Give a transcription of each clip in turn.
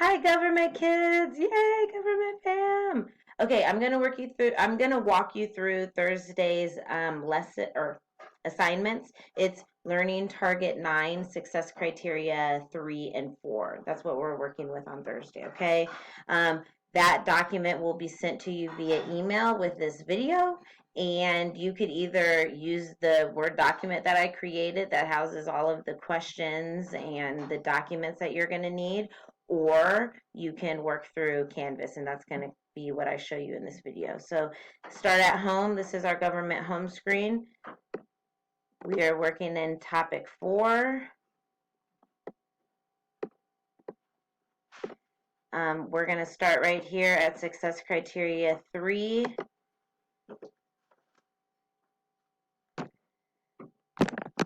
Hi, government kids! Yay, government fam! Okay, I'm gonna walk you through Thursday's lesson or assignments. It's learning target 9, success criteria 3 and 4. That's what we're working with on Thursday. Okay, that document will be sent to you via email with this video, and you could either use the Word document that I created that houses all of the questions and the documents that you're going to need, or you can work through Canvas, and that's going to be what I show you in this video. So start at home. This is our government home screen. We are working in topic 4. We're going to start right here at success criteria 3.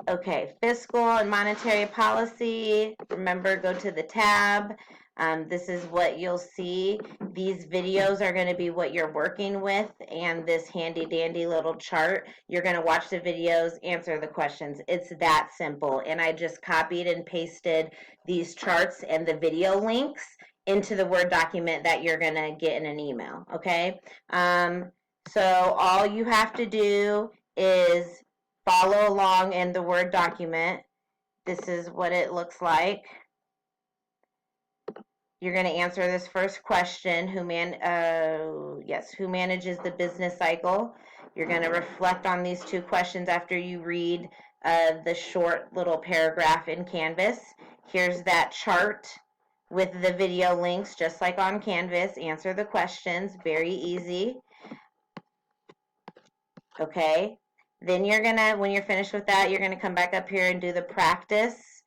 Okay, fiscal and monetary policy. Remember, go to the tab. This is what you'll see. These videos are going to be what you're working with, and this handy dandy little chart. You're going to watch the videos, answer the questions. It's that simple. And I just copied and pasted these charts and the video links into the Word document that you're going to get in an email. Okay? So all you have to do is follow along in the Word document. This is what it looks like. You're going to answer this first question, who manages the business cycle? You're going to reflect on these two questions after you read the short little paragraph in Canvas. Here's that chart with the video links, just like on Canvas. Answer the questions, very easy. Okay. Then you're going to, when you're finished with that, you're going to come back up here and do the practice.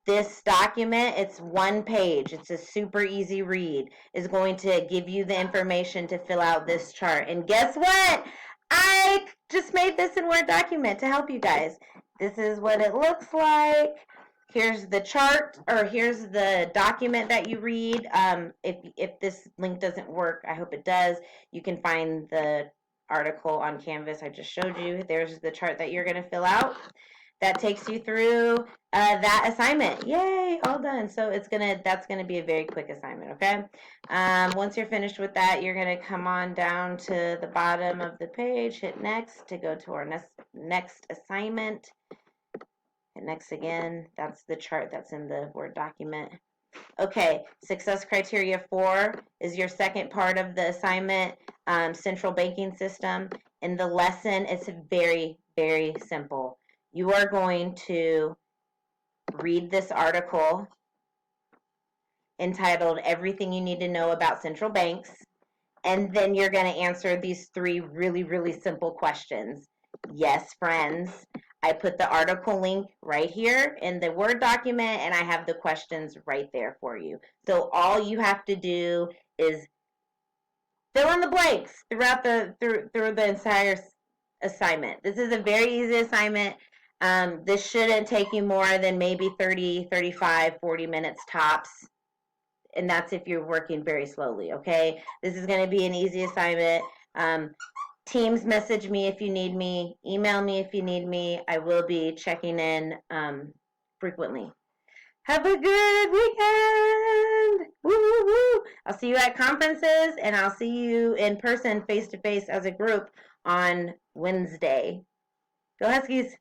This document, it's one page. It's a super easy read. Is going to give you the information to fill out this chart. And guess what? I just made this in Word document to help you guys. This is what it looks like. Here's the chart, or here's the document that you read. If this link doesn't work, I hope it does. You can find the article on Canvas I just showed you. There's the chart that you're going to fill out. That takes you through that assignment. Yay, all done. So that's gonna be a very quick assignment, okay? Once you're finished with that, you're gonna come on down to the bottom of the page, hit next to go to our next assignment. Hit next again. That's the chart that's in the Word document. Okay, success criteria 4 is your second part of the assignment, central banking system. In the lesson, it's very, very simple. You are going to read this article entitled Everything You Need to Know About Central Banks, and then you're going to answer these 3 really, really simple questions. Yes, friends, I put the article link right here in the Word document, and I have the questions right there for you. So all you have to do is fill in the blanks throughout through the entire assignment. This is a very easy assignment. This shouldn't take you more than maybe 30, 35, 40 minutes tops. And that's if you're working very slowly, okay? This is going to be an easy assignment. Teams, message me if you need me. Email me if you need me. I will be checking in frequently. Have a good weekend. Woo, woo, woo. I'll see you at conferences, and I'll see you in person, face-to-face as a group on Wednesday. Go Huskies.